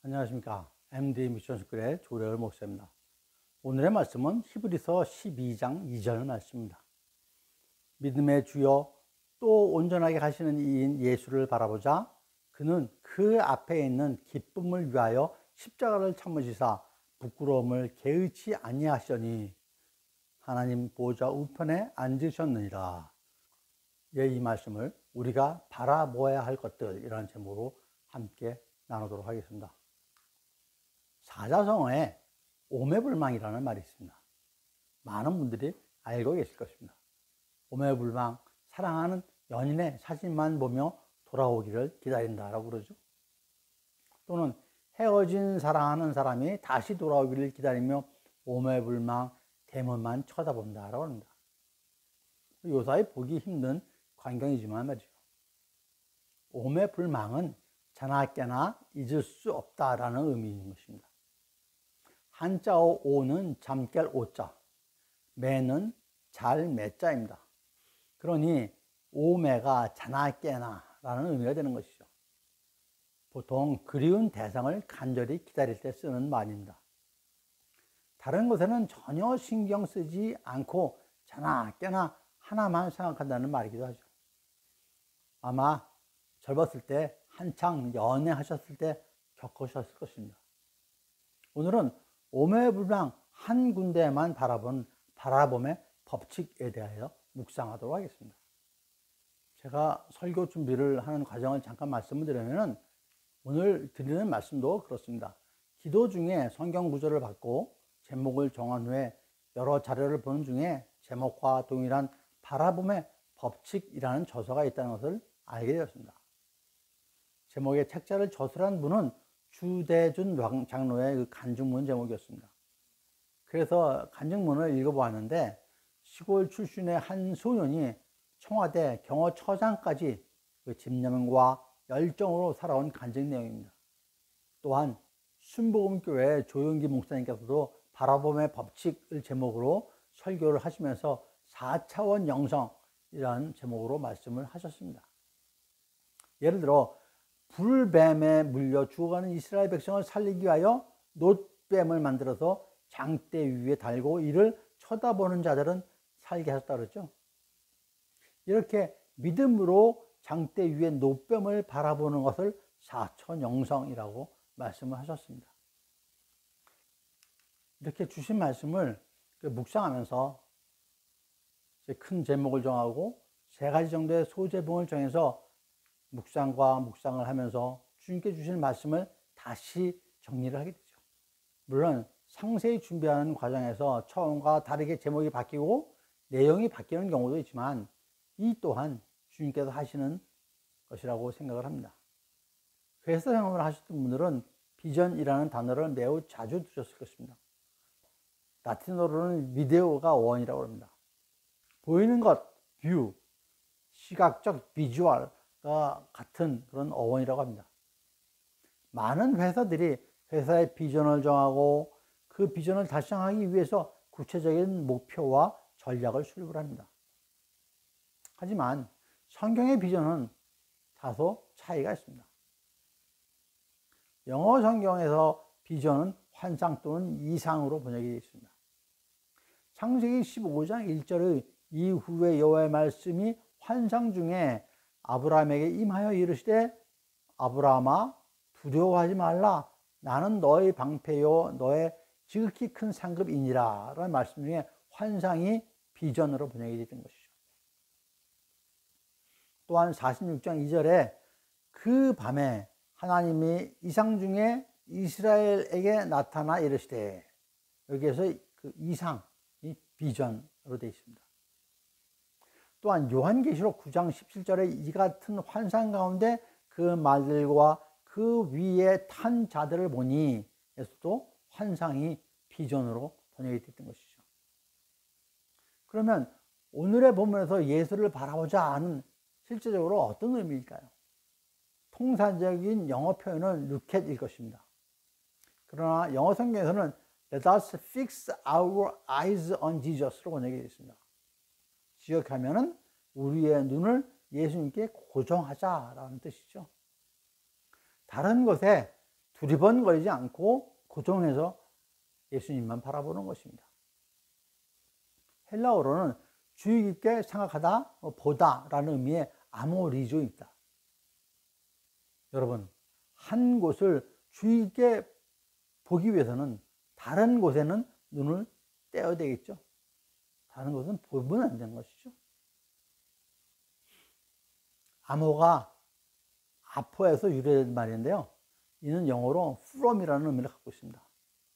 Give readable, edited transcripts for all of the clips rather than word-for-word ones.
안녕하십니까. MD 미션스쿨의 조래열 목사입니다. 오늘의 말씀은 히브리서 12장 2절 말씀입니다. 믿음의 주여 또 온전하게 하시는 이인 예수를 바라보자. 그는 그 앞에 있는 기쁨을 위하여 십자가를 참으시사 부끄러움을 개의치 아니하시더니 하나님 보좌 우편에 앉으셨느니라. 예, 이 말씀을 우리가 바라보아야 할 것들이라는 제목으로 함께 나누도록 하겠습니다. 사자성어에 오매불망이라는 말이 있습니다. 많은 분들이 알고 계실 것입니다. 오매불망, 사랑하는 연인의 사진만 보며 돌아오기를 기다린다라고 그러죠. 또는 헤어진 사랑하는 사람이 다시 돌아오기를 기다리며 오매불망 대문만 쳐다본다라고 합니다. 요사이 보기 힘든 광경이지만 말이죠. 오매불망은 자나깨나 잊을 수 없다라는 의미인 것입니다. 한자어 오는 잠깰 오자, 매는 잘 매자입니다. 그러니 오매가 자나깨나 라는 의미가 되는 것이죠. 보통 그리운 대상을 간절히 기다릴 때 쓰는 말입니다. 다른 것에는 전혀 신경 쓰지 않고 자나깨나 하나만 생각한다는 말이기도 하죠. 아마 젊었을 때 한창 연애하셨을 때 겪으셨을 것입니다. 오늘은 오매불망 한 군데만 바라본 바라봄의 법칙에 대하여 묵상하도록 하겠습니다. 제가 설교 준비를 하는 과정을 잠깐 말씀을 드리면 오늘 드리는 말씀도 그렇습니다. 기도 중에 성경 구절을 받고 제목을 정한 후에 여러 자료를 보는 중에 제목과 동일한 바라봄의 법칙이라는 저서가 있다는 것을 알게 되었습니다. 제목의 책자를 저술한 분은 주대준 장로의 그 간증문 제목이었습니다. 그래서 간증문을 읽어보았는데 시골 출신의 한 소년이 청와대 경호처장까지 그 집념과 열정으로 살아온 간증 내용입니다. 또한 순복음교회 조용기 목사님께서도 바라봄의 법칙을 제목으로 설교를 하시면서 4차원 영성이라는 제목으로 말씀을 하셨습니다. 예를 들어 불뱀에 물려 죽어가는 이스라엘 백성을 살리기 위하여 놋뱀을 만들어서 장대 위에 달고 이를 쳐다보는 자들은 살게 하셨다 그랬죠. 이렇게 믿음으로 장대 위에 놋뱀을 바라보는 것을 사천영성이라고 말씀을 하셨습니다. 이렇게 주신 말씀을 묵상하면서 큰 제목을 정하고 3가지 정도의 소제목을 정해서 묵상을 하면서 주님께 주신 말씀을 다시 정리를 하게 되죠. 물론 상세히 준비하는 과정에서 처음과 다르게 제목이 바뀌고 내용이 바뀌는 경우도 있지만 이 또한 주님께서 하시는 것이라고 생각을 합니다. 회사 생활을 하셨던 분들은 비전이라는 단어를 매우 자주 들으셨을 것입니다. 라틴어로는 비데오가 원이라고 합니다. 보이는 것, 뷰, 시각적 비주얼 같은 그런 어원이라고 합니다. 많은 회사들이 회사의 비전을 정하고 그 비전을 달성하기 위해서 구체적인 목표와 전략을 수립을 합니다. 하지만 성경의 비전은 다소 차이가 있습니다. 영어 성경에서 비전은 환상 또는 이상으로 번역이 되어 있습니다. 창세기 15장 1절의 이후에 여호와의 말씀이 환상 중에 아브라함에게 임하여 이르시되 아브라함아 두려워하지 말라 나는 너의 방패요 너의 지극히 큰 상급이니라 라는 말씀 중에 환상이 비전으로 번역이 된 것이죠. 또한 46장 2절에 그 밤에 하나님이 이상 중에 이스라엘에게 나타나 이르시되 여기에서 그 이상이 비전으로 되어 있습니다. 또한 요한계시록 9장 17절에 이 같은 환상 가운데 그 말들과 그 위에 탄 자들을 보니 에서도 환상이 비전으로 번역이 됐던 것이죠. 그러면 오늘의 본문에서 예수를 바라보자 하는 실제적으로 어떤 의미일까요? 통상적인 영어 표현은 look at일 것입니다. 그러나 영어 성경에서는 let us fix our eyes on Jesus로 번역이 되어 있습니다. 지역하면은 우리의 눈을 예수님께 고정하자라는 뜻이죠. 다른 것에 두리번거리지 않고 고정해서 예수님만 바라보는 것입니다. 헬라어로는 주의 깊게 생각하다, 보다 라는 의미의 아모리조입니다. 여러분, 한 곳을 주의 깊게 보기 위해서는 다른 곳에는 눈을 떼어야 되겠죠. 다른 곳은 보면 안 되는 것이죠. 암호가 아포에서 유래된 말인데요. 이는 영어로 from이라는 의미를 갖고 있습니다.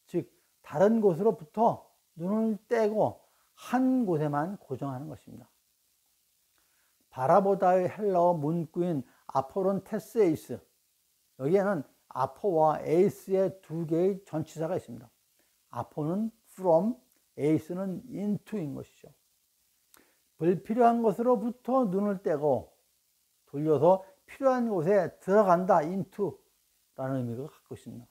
즉, 다른 곳으로부터 눈을 떼고 한 곳에만 고정하는 것입니다. 바라보다의 헬라어 문구인 아포론 테스에이스, 여기에는 아포와 에이스의 두 개의 전치사가 있습니다. 아포는 from, 에이스는 into인 것이죠. 불필요한 것으로부터 눈을 떼고 돌려서 필요한 곳에 들어간다, into 라는 의미를 갖고 있습니다.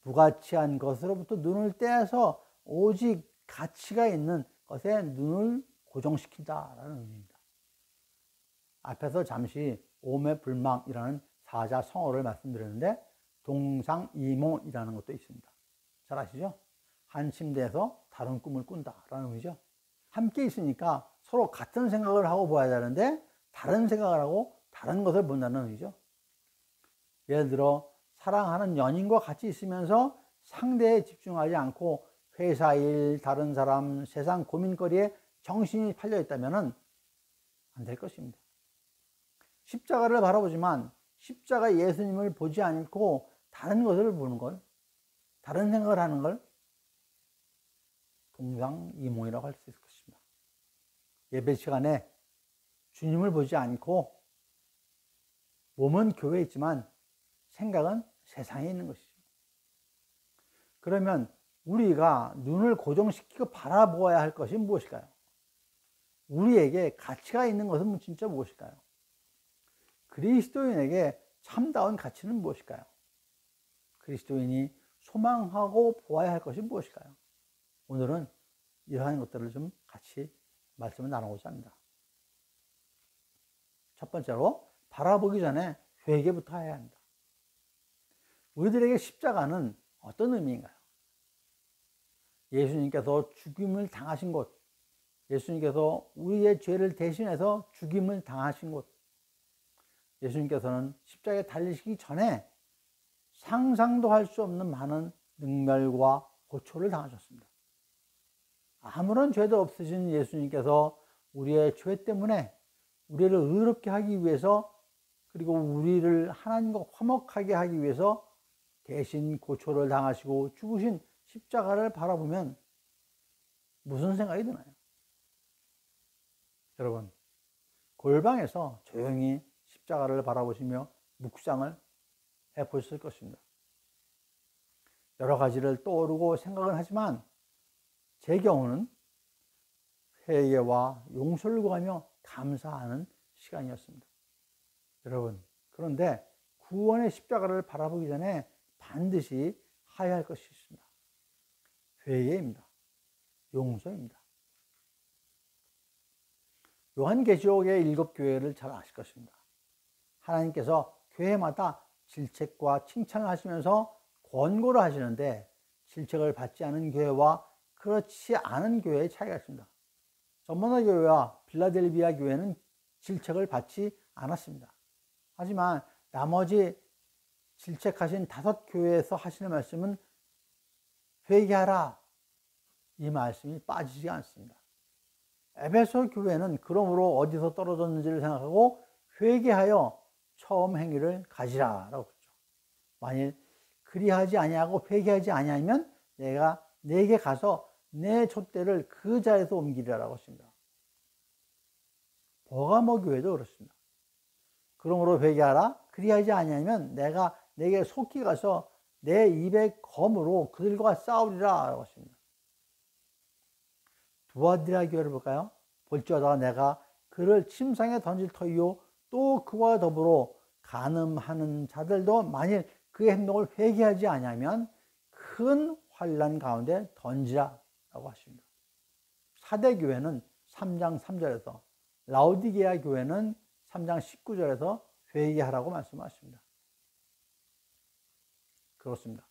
무가치한 것으로부터 눈을 떼서 오직 가치가 있는 것에 눈을 고정시킨다 라는 의미입니다. 앞에서 잠시 오매불망이라는 사자성어를 말씀드렸는데 동상이몽이라는 것도 있습니다. 잘 아시죠? 한 침대에서 다른 꿈을 꾼다 라는 의미죠. 함께 있으니까 서로 같은 생각을 하고 보아야 되는데 다른 생각을 하고 다른 것을 본다는 의미죠. 예를 들어 사랑하는 연인과 같이 있으면서 상대에 집중하지 않고 회사 일, 다른 사람, 세상 고민거리에 정신이 팔려 있다면 안 될 것입니다. 십자가를 바라보지만 십자가 예수님을 보지 않고 다른 것을 보는 걸, 다른 생각을 하는 걸 동상이몽이라고 할 수 있을 것입니다. 예배 시간에 주님을 보지 않고 몸은 교회에 있지만 생각은 세상에 있는 것이죠. 그러면 우리가 눈을 고정시키고 바라보아야 할 것이 무엇일까요? 우리에게 가치가 있는 것은 진짜 무엇일까요? 그리스도인에게 참다운 가치는 무엇일까요? 그리스도인이 소망하고 보아야 할 것이 무엇일까요? 오늘은 이러한 것들을 좀 같이 말씀을 나누고자 합니다. 첫 번째로 바라보기 전에 회개부터 해야 합니다. 우리들에게 십자가는 어떤 의미인가요? 예수님께서 죽임을 당하신 곳, 예수님께서 우리의 죄를 대신해서 죽임을 당하신 곳, 예수님께서는 십자가에 달리시기 전에 상상도 할 수 없는 많은 능멸과 고초를 당하셨습니다. 아무런 죄도 없으신 예수님께서 우리의 죄 때문에 우리를 의롭게 하기 위해서, 그리고 우리를 하나님과 화목하게 하기 위해서 대신 고초를 당하시고 죽으신 십자가를 바라보면 무슨 생각이 드나요? 여러분, 골방에서 조용히 십자가를 바라보시며 묵상을 해보실 것입니다. 여러 가지를 떠오르고 생각을 하지만 제 경우는 회개와 용서를 구하며 감사하는 시간이었습니다. 여러분, 그런데 구원의 십자가를 바라보기 전에 반드시 해야 할 것이 있습니다. 회개입니다. 용서입니다. 요한계시록의 7교회를 잘 아실 것입니다. 하나님께서 교회마다 질책과 칭찬을 하시면서 권고를 하시는데 질책을 받지 않은 교회와 그렇지 않은 교회의 차이가 있습니다. 전모나 교회와 빌라델비아 교회는 질책을 받지 않았습니다. 하지만 나머지 질책하신 5교회에서 하시는 말씀은 회개하라, 이 말씀이 빠지지 않습니다. 에베소 교회는 그러므로 어디서 떨어졌는지를 생각하고 회개하여 처음 행위를 가지라 라고 그랬죠. 만일 그리하지 아니하고 회개하지 아니하면 내가 내게 가서 내 촛대를 그 자리에서 옮기리라고 했습니다. 버가모 교회도 그렇습니다. 그러므로 회개하라, 그리하지 아니하면 내가 내게 속히 가서 내 입의 검으로 그들과 싸우리라 라고 했습니다. 두아디라 교회를 볼까요? 볼지어다 내가 그를 침상에 던질 터이요 또 그와 더불어 간음하는 자들도 만일 그의 행동을 회개하지 아니하면 큰 환난 가운데 던지라 라고 하십니다. 사대 교회는 3장 3절에서, 라오디게아 교회는 3장 19절에서 회개하라고 말씀하십니다. 그렇습니다.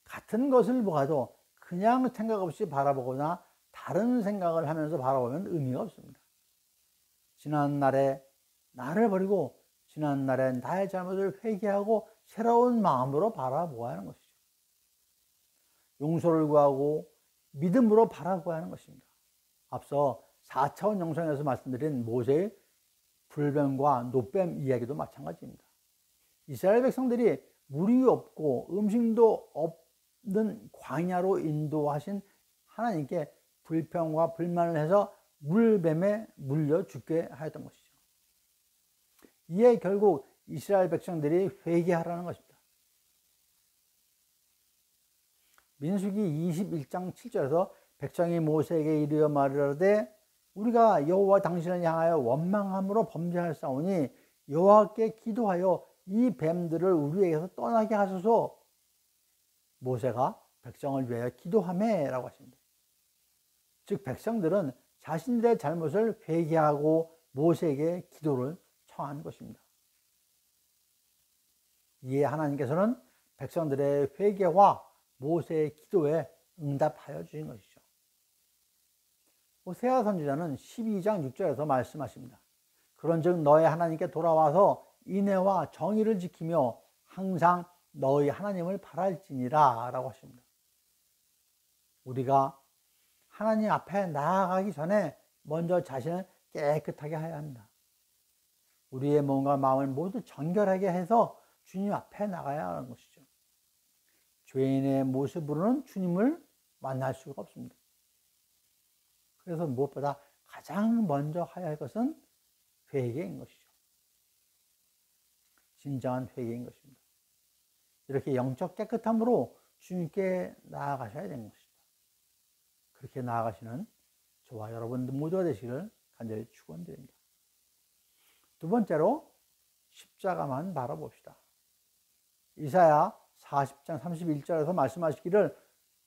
같은 것을 보아도 그냥 생각 없이 바라보거나 다른 생각을 하면서 바라보면 의미가 없습니다. 지난날에 나를 버리고 지난날에 나의 잘못을 회개하고 새로운 마음으로 바라보아야 하는 것이죠. 용서를 구하고 믿음으로 바라보아야 하는 것입니다. 앞서 4차원 영성에서 말씀드린 모세의 불뱀과 노뱀 이야기도 마찬가지입니다. 이스라엘 백성들이 물이 없고 음식도 없는 광야로 인도하신 하나님께 불평과 불만을 해서 물뱀에 물려 죽게 하였던 것이죠. 이에 결국 이스라엘 백성들이 회개하라는 것입니다. 민수기 21장 7절에서 백성이 모세에게 이르어 말하되 우리가 여호와 당신을 향하여 원망함으로 범죄하였사오니 여호와께 기도하여 이 뱀들을 우리에게서 떠나게 하소서. 모세가 백성을 위하여 기도하매라고 하십니다. 즉 백성들은 자신들의 잘못을 회개하고 모세에게 기도를 청한 것입니다. 이에 하나님께서는 백성들의 회개와 모세의 기도에 응답하여 주신 것이죠. 호세아 선지자는 12장 6절에서 말씀하십니다. 그런즉 너의 하나님께 돌아와서 인애와 정의를 지키며 항상 너희 하나님을 바랄지니라 라고 하십니다. 우리가 하나님 앞에 나아가기 전에 먼저 자신을 깨끗하게 해야 합니다. 우리의 몸과 마음을 모두 정결하게 해서 주님 앞에 나가야 하는 것이죠. 죄인의 모습으로는 주님을 만날 수가 없습니다. 그래서 무엇보다 가장 먼저 해야 할 것은 회개인 것이죠. 진정한 회개인 것입니다. 이렇게 영적 깨끗함으로 주님께 나아가셔야 되는 것입니다. 그렇게 나아가시는 저와 여러분들 모두가 되시기를 간절히 축원드립니다. 두 번째로 십자가만 바라봅시다. 이사야 40장 31절에서 말씀하시기를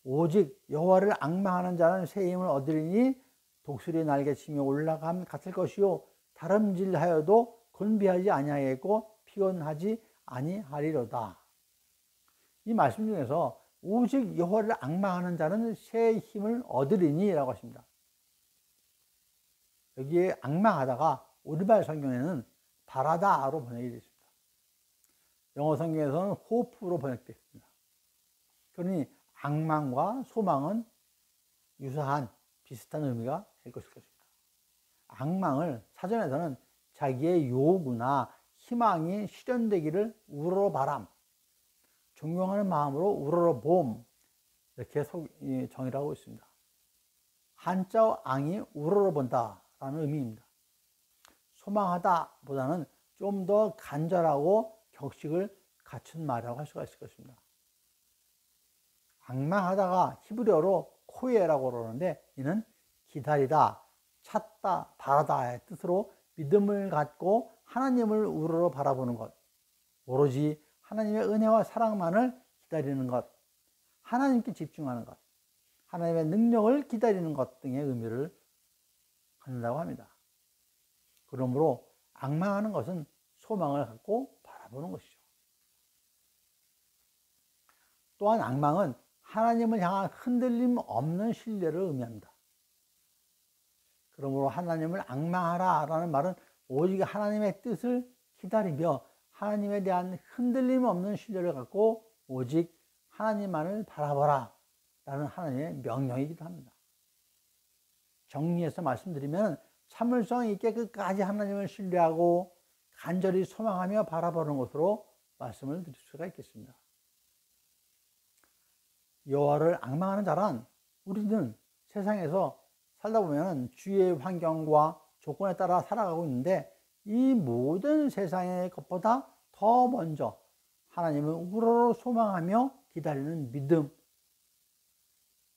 오직 여호와를 앙망하는 자는 새 힘을 얻으리니 독수리 날개치며 올라감 같을 것이요 다름질하여도 곤비하지 아니하겠고 피곤하지 아니하리로다. 이 말씀 중에서 오직 여호와를 앙망하는 자는 새 힘을 얻으리니 라고 하십니다. 여기에 앙망하다가 우리말 성경에는 바라다로 번역이 되어 있습니다. 영어 성경에서는 호프로 번역되어 있습니다. 그러니 앙망과 소망은 유사한 비슷한 의미가 될 것일 것입니다. 앙망을 사전에서는 자기의 요구나 희망이 실현되기를 우러러 바람, 존경하는 마음으로 우러러 봄 이렇게 정의를 하고 있습니다. 한자 앙이 우러러 본다 라는 의미입니다. 소망하다 보다는 좀 더 간절하고 격식을 갖춘 말이라고 할 수가 있을 것입니다. 앙망하다가 히브리어로 코에라고 그러는데 이는 기다리다, 찾다, 바라다의 뜻으로 믿음을 갖고 하나님을 우러러 바라보는 것, 오로지 하나님의 은혜와 사랑만을 기다리는 것, 하나님께 집중하는 것, 하나님의 능력을 기다리는 것 등의 의미를 갖는다고 합니다. 그러므로 앙망하는 것은 소망을 갖고 바라보는 것이죠. 또한 앙망은 하나님을 향한 흔들림 없는 신뢰를 의미합니다. 그러므로 하나님을 앙망하라 라는 말은 오직 하나님의 뜻을 기다리며 하나님에 대한 흔들림 없는 신뢰를 갖고 오직 하나님만을 바라보라 라는 하나님의 명령이기도 합니다. 정리해서 말씀드리면 참을성 있게 끝까지 하나님을 신뢰하고 간절히 소망하며 바라보는 것으로 말씀을 드릴 수가 있겠습니다. 여호와를 앙망하는 자란 우리는 세상에서 살다 보면 주위의 환경과 조건에 따라 살아가고 있는데 이 모든 세상의 것보다 더 먼저 하나님을 우러러 소망하며 기다리는 믿음,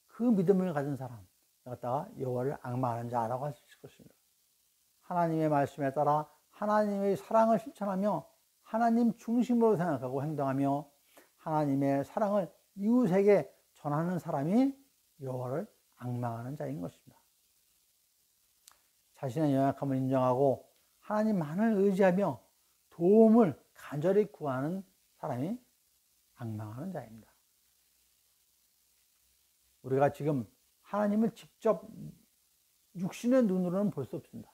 그 믿음을 가진 사람 갖다가 여호와를 앙망하는 자라고 할 수 있을 것입니다. 하나님의 말씀에 따라 하나님의 사랑을 실천하며 하나님 중심으로 생각하고 행동하며 하나님의 사랑을 이웃에게 전하는 사람이 여호와를 앙망하는 자인 것입니다. 자신의 연약함을 인정하고 하나님만을 의지하며 도움을 간절히 구하는 사람이 앙망하는 자입니다. 우리가 지금 하나님을 직접 육신의 눈으로는 볼 수 없습니다.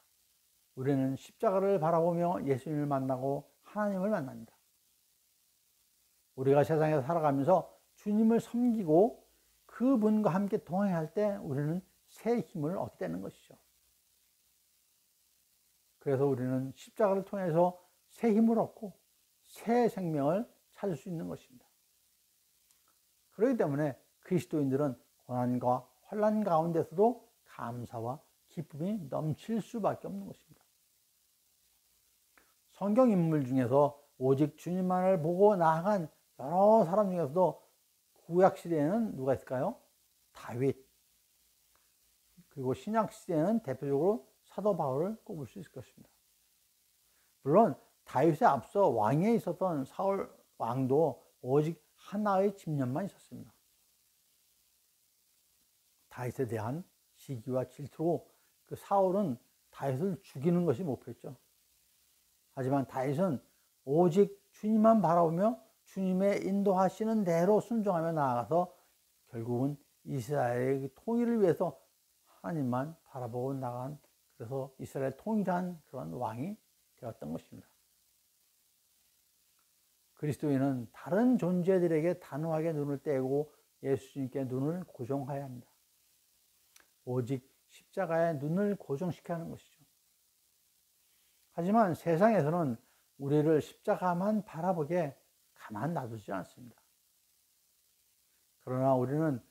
우리는 십자가를 바라보며 예수님을 만나고 하나님을 만납니다. 우리가 세상에서 살아가면서 주님을 섬기고 그분과 함께 동행할 때 우리는 새 힘을 얻게 되는 것이죠. 그래서 우리는 십자가를 통해서 새 힘을 얻고 새 생명을 찾을 수 있는 것입니다. 그렇기 때문에 그리스도인들은 고난과 환난 가운데서도 감사와 기쁨이 넘칠 수밖에 없는 것입니다. 성경 인물 중에서 오직 주님만을 보고 나아간 여러 사람 중에서도 구약 시대에는 누가 있을까요? 다윗. 그리고 신약 시대에는 대표적으로 사도 바울을 꼽을 수 있을 것입니다. 물론 다윗에 앞서 왕위에 있었던 사울 왕도 오직 하나의 집념만 있었습니다. 다윗에 대한 시기와 질투로 그 사울은 다윗을 죽이는 것이 목표였죠. 하지만 다윗은 오직 주님만 바라보며 주님의 인도하시는 대로 순종하며 나아가서 결국은 이스라엘의 통일을 위해서 하나님만 바라보고 나간, 그래서 이스라엘 통일한 그런 왕이 되었던 것입니다. 그리스도인은 다른 존재들에게 단호하게 눈을 떼고 예수님께 눈을 고정해야 합니다. 오직 십자가에 눈을 고정시켜야 하는 것이죠. 하지만 세상에서는 우리를 십자가만 바라보게 가만 놔두지 않습니다. 그러나 우리는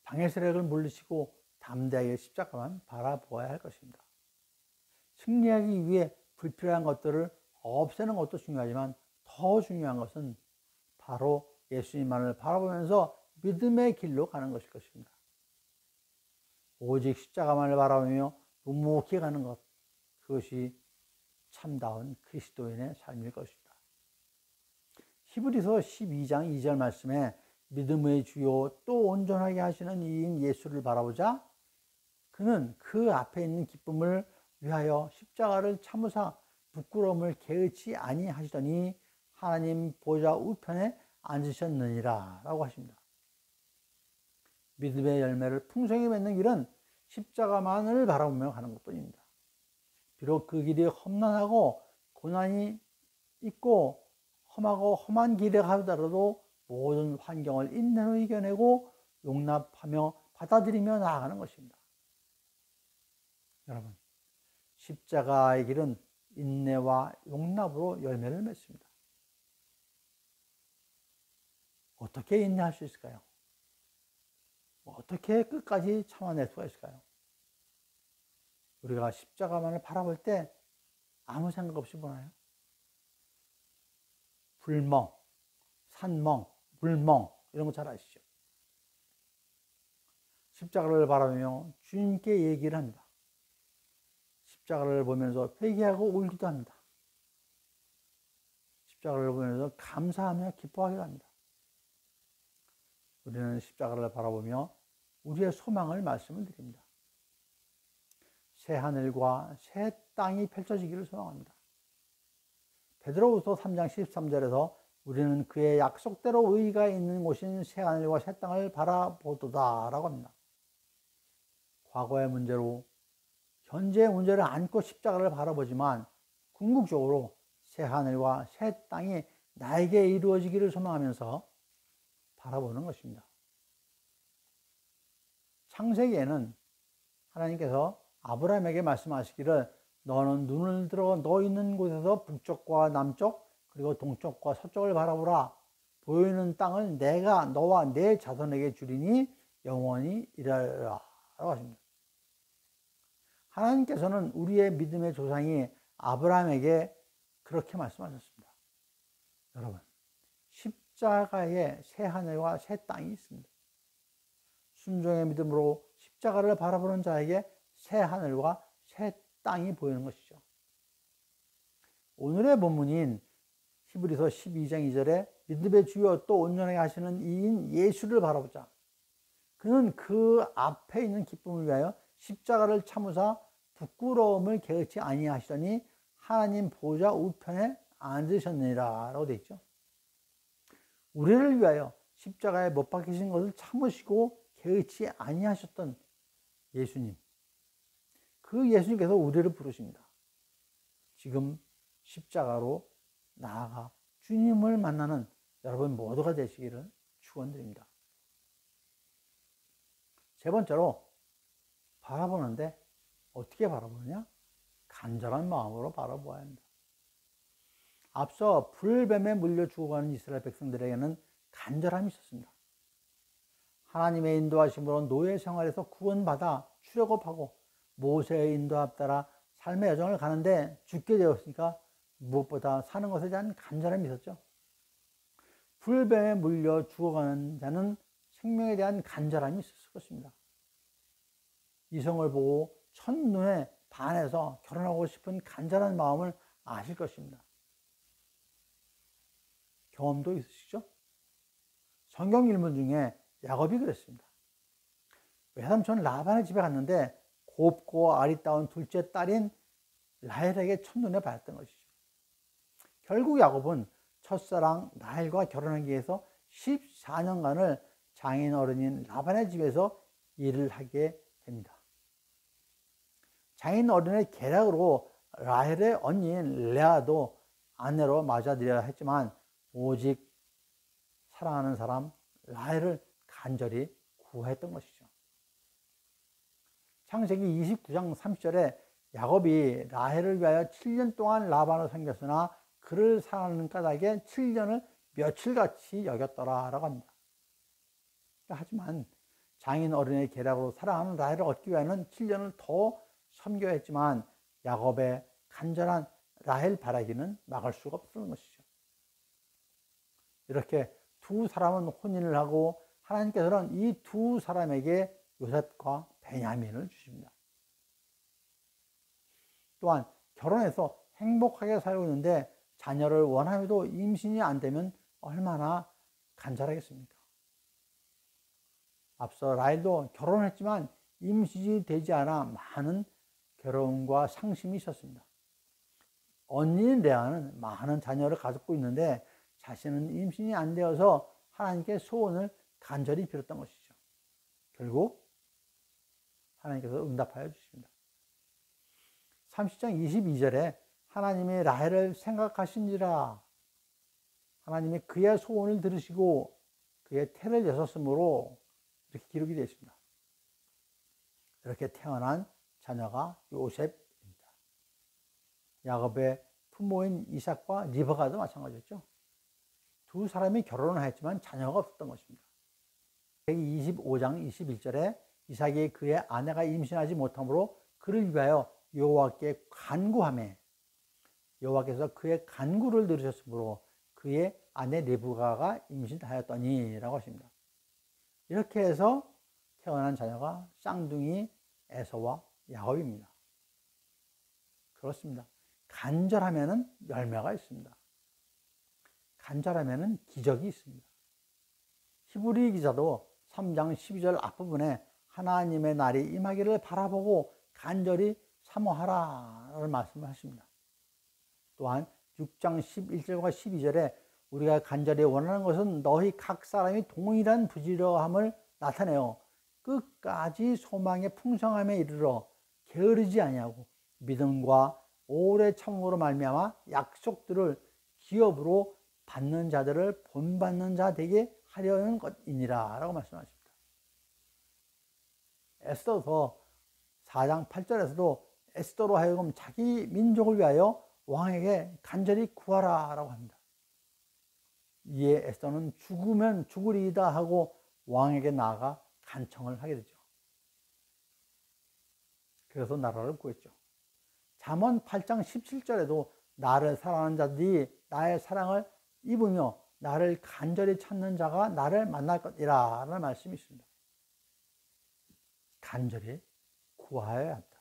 방해 세력을 물리치고 담대하게 십자가만 바라보아야 할 것입니다. 승리하기 위해 불필요한 것들을 없애는 것도 중요하지만 더 중요한 것은 바로 예수님만을 바라보면서 믿음의 길로 가는 것일 것입니다. 오직 십자가만을 바라보며 묵묵히 가는 것, 그것이 참다운 그리스도인의 삶일 것입니다. 히브리서 12장 2절 말씀에 믿음의 주요 또 온전하게 하시는 이인 예수를 바라보자. 그는 그 앞에 있는 기쁨을 위하여 십자가를 참으사 부끄러움을 개의치 아니하시더니 하나님 보좌 우편에 앉으셨느니라 라고 하십니다. 믿음의 열매를 풍성히 맺는 길은 십자가만을 바라보며 가는 것뿐입니다. 비록 그 길이 험난하고 고난이 있고 험하고 험한 길에 가더라도 모든 환경을 인내로 이겨내고 용납하며 받아들이며 나아가는 것입니다. 여러분, 십자가의 길은 인내와 용납으로 열매를 맺습니다. 어떻게 인내할 수 있을까요? 어떻게 끝까지 참아낼 수가 있을까요? 우리가 십자가만을 바라볼 때 아무 생각 없이 보나요? 불멍, 산멍, 물멍 이런 거 잘 아시죠? 십자가를 바라보며 주님께 얘기를 합니다. 십자가를 보면서 회개하고 울기도 합니다. 십자가를 보면서 감사하며 기뻐하기도 합니다. 우리는 십자가를 바라보며 우리의 소망을 말씀을 드립니다. 새 하늘과 새 땅이 펼쳐지기를 소망합니다. 베드로후서 3장 13절에서 우리는 그의 약속대로 의가 있는 곳인 새 하늘과 새 땅을 바라보도다 라고 합니다. 과거의 문제로 현재의 문제를 안고 십자가를 바라보지만 궁극적으로 새 하늘과 새 땅이 나에게 이루어지기를 소망하면서 바라보는 것입니다. 창세기에는 하나님께서 아브라함에게 말씀하시기를 너는 눈을 들어 너 있는 곳에서 북쪽과 남쪽 그리고 동쪽과 서쪽을 바라보라. 보이는 땅을 내가 너와 내 자손에게 주리니 영원히 이르리라 라고 하십니다. 하나님께서는 우리의 믿음의 조상이 아브라함에게 그렇게 말씀하셨습니다. 여러분, 십자가에 새 하늘과 새 땅이 있습니다. 순종의 믿음으로 십자가를 바라보는 자에게 새 하늘과 새 땅이 보이는 것이죠. 오늘의 본문인 히브리서 12장 2절에 믿음의 주요 또 온전하게 하시는 이인 예수를 바라보자. 그는 그 앞에 있는 기쁨을 위하여 십자가를 참으사 부끄러움을 개의치 아니하시더니 하나님 보좌 우편에 앉으셨느니라 라고 되어 있죠. 우리를 위하여 십자가에 못 박히신 것을 참으시고 개의치 아니하셨던 예수님, 그 예수님께서 우리를 부르십니다. 지금 십자가로 나아가 주님을 만나는 여러분 모두가 되시기를 축원드립니다. 세 번째로 바라보는데 어떻게 바라보느냐? 간절한 마음으로 바라보아야 합니다. 앞서 불뱀에 물려 죽어가는 이스라엘 백성들에게는 간절함이 있었습니다. 하나님의 인도하심으로 노예 생활에서 구원받아 출애굽하고 모세의 인도함 따라 삶의 여정을 가는데 죽게 되었으니까 무엇보다 사는 것에 대한 간절함이 있었죠. 불뱀에 물려 죽어가는 자는 생명에 대한 간절함이 있었을 것입니다. 이성을 보고 첫눈에 반해서 결혼하고 싶은 간절한 마음을 아실 것입니다. 경험도 있으시죠? 성경 일문 중에 야곱이 그랬습니다. 외삼촌 라반의 집에 갔는데 곱고 아리따운 둘째 딸인 라헬에게 첫눈에 반했던 것이죠. 결국 야곱은 첫사랑 라헬과 결혼하기 위해서 14년간을 장인 어른인 라반의 집에서 일을 하게 됩니다. 장인 어른의 계략으로 라헬의 언니인 레아도 아내로 맞아들여야 했지만 오직 사랑하는 사람 라헬을 간절히 구했던 것이죠. 창세기 29장 30절에 야곱이 라헬을 위하여 7년 동안 라반을 섬겼으나 그를 사랑하는 까닭에 7년을 며칠같이 여겼더라 라고 합니다. 하지만 장인 어른의 계략으로 사랑하는 라헬을 얻기 위해서는 7년을 더 섬겨야 했지만 야곱의 간절한 라헬 바라기는 막을 수가 없었던 것이죠. 이렇게 두 사람은 혼인을 하고 하나님께서는 이 두 사람에게 요셉과 베냐민을 주십니다. 또한 결혼해서 행복하게 살고 있는데 자녀를 원하여도 임신이 안 되면 얼마나 간절하겠습니까? 앞서 라헬도 결혼했지만 임신이 되지 않아 많은 괴로움과 상심이 있었습니다. 언니인 레아는 많은 자녀를 가지고 있는데 자신은 임신이 안 되어서 하나님께 소원을 간절히 빌었던 것이죠. 결국 하나님께서 응답하여 주십니다. 30장 22절에 하나님이 라헬을 생각하신지라 하나님이 그의 소원을 들으시고 그의 태를 여셨으므로 이렇게 기록이 되어 있습니다. 이렇게 태어난 자녀가 요셉입니다. 야곱의 부모인 이삭과 리브가도 마찬가지였죠. 두 사람이 결혼을 했지만 자녀가 없었던 것입니다. 25장 21절에 이삭이 그의 아내가 임신하지 못하므로 그를 위하여 여호와께 간구하매 여호와께서 그의 간구를 들으셨으므로 그의 아내 리브가가 임신하였더니 라고 하십니다. 이렇게 해서 태어난 자녀가 쌍둥이 에서와 야곱입니다. 그렇습니다. 간절하면은 열매가 있습니다. 간절하면은 기적이 있습니다. 히브리 기자도 3장 12절 앞부분에 하나님의 날이 임하기를 바라보고 간절히 사모하라는 말씀을 하십니다. 또한 6장 11절과 12절에 우리가 간절히 원하는 것은 너희 각 사람이 동일한 부지런함을 나타내어 끝까지 소망의 풍성함에 이르러 게으르지 아니하고 믿음과 오래 참음으로 말미암아 약속들을 기업으로 받는 자들을 본받는 자 되게 하려는 것이니라 라고 말씀하십니다. 에스더서 4장 8절에서도 에스더로 하여금 자기 민족을 위하여 왕에게 간절히 구하라 라고 합니다. 이에 에스더는 죽으면 죽으리이다 하고 왕에게 나아가 간청을 하게 되죠. 그래서 나라를 구했죠. 잠언 8장 17절에도 나를 사랑하는 자들이 나의 사랑을 입으며 나를 간절히 찾는 자가 나를 만날 것이라 라는 말씀이 있습니다. 간절히 구하여야 합니다.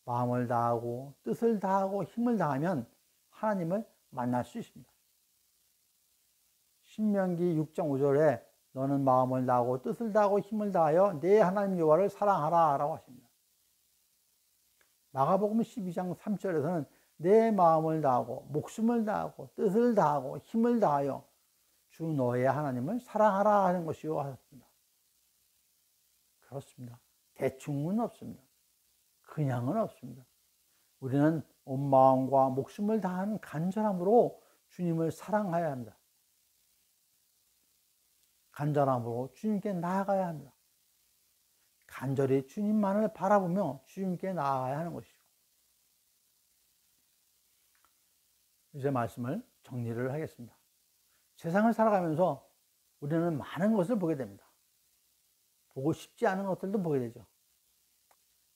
마음을 다하고 뜻을 다하고 힘을 다하면 하나님을 만날 수 있습니다. 신명기 6장 5절에 너는 마음을 다하고 뜻을 다하고 힘을 다하여 내 하나님 여호와를 사랑하라 라고 하십니다. 마가복음 12장 3절에서는 내 마음을 다하고 목숨을 다하고 뜻을 다하고 힘을 다하여 주 너의 하나님을 사랑하라 하는 것이요 하셨습니다. 그렇습니다. 대충은 없습니다. 그냥은 없습니다. 우리는 온 마음과 목숨을 다하는 간절함으로 주님을 사랑해야 합니다. 간절함으로 주님께 나아가야 합니다. 간절히 주님만을 바라보며 주님께 나아가야 하는 것이죠. 이제 말씀을 정리를 하겠습니다. 세상을 살아가면서 우리는 많은 것을 보게 됩니다. 보고 싶지 않은 것들도 보게 되죠.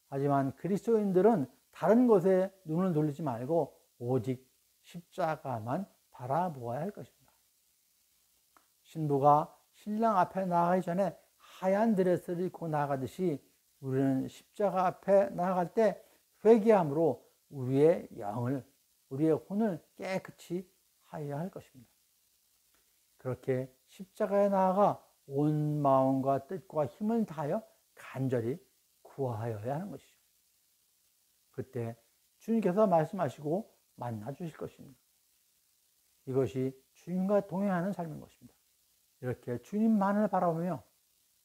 하지만 그리스도인들은 다른 것에 눈을 돌리지 말고 오직 십자가만 바라보아야 할 것입니다. 신부가 신랑 앞에 나아가기 전에 하얀 드레스를 입고 나아가듯이 우리는 십자가 앞에 나아갈 때 회개함으로 우리의 영을, 우리의 혼을 깨끗이 하여야 할 것입니다. 그렇게 십자가에 나아가 온 마음과 뜻과 힘을 다하여 간절히 구하여야 하는 것이죠. 그때 주님께서 말씀하시고 만나 주실 것입니다. 이것이 주님과 동행하는 삶인 것입니다. 이렇게 주님만을 바라보며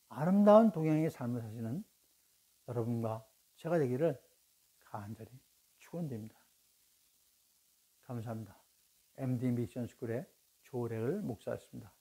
아름다운 동행의 삶을 사시는 여러분과 제가 되기를 간절히 축원드립니다. 감사합니다. MD 미션 스쿨의 조래을 목사였습니다.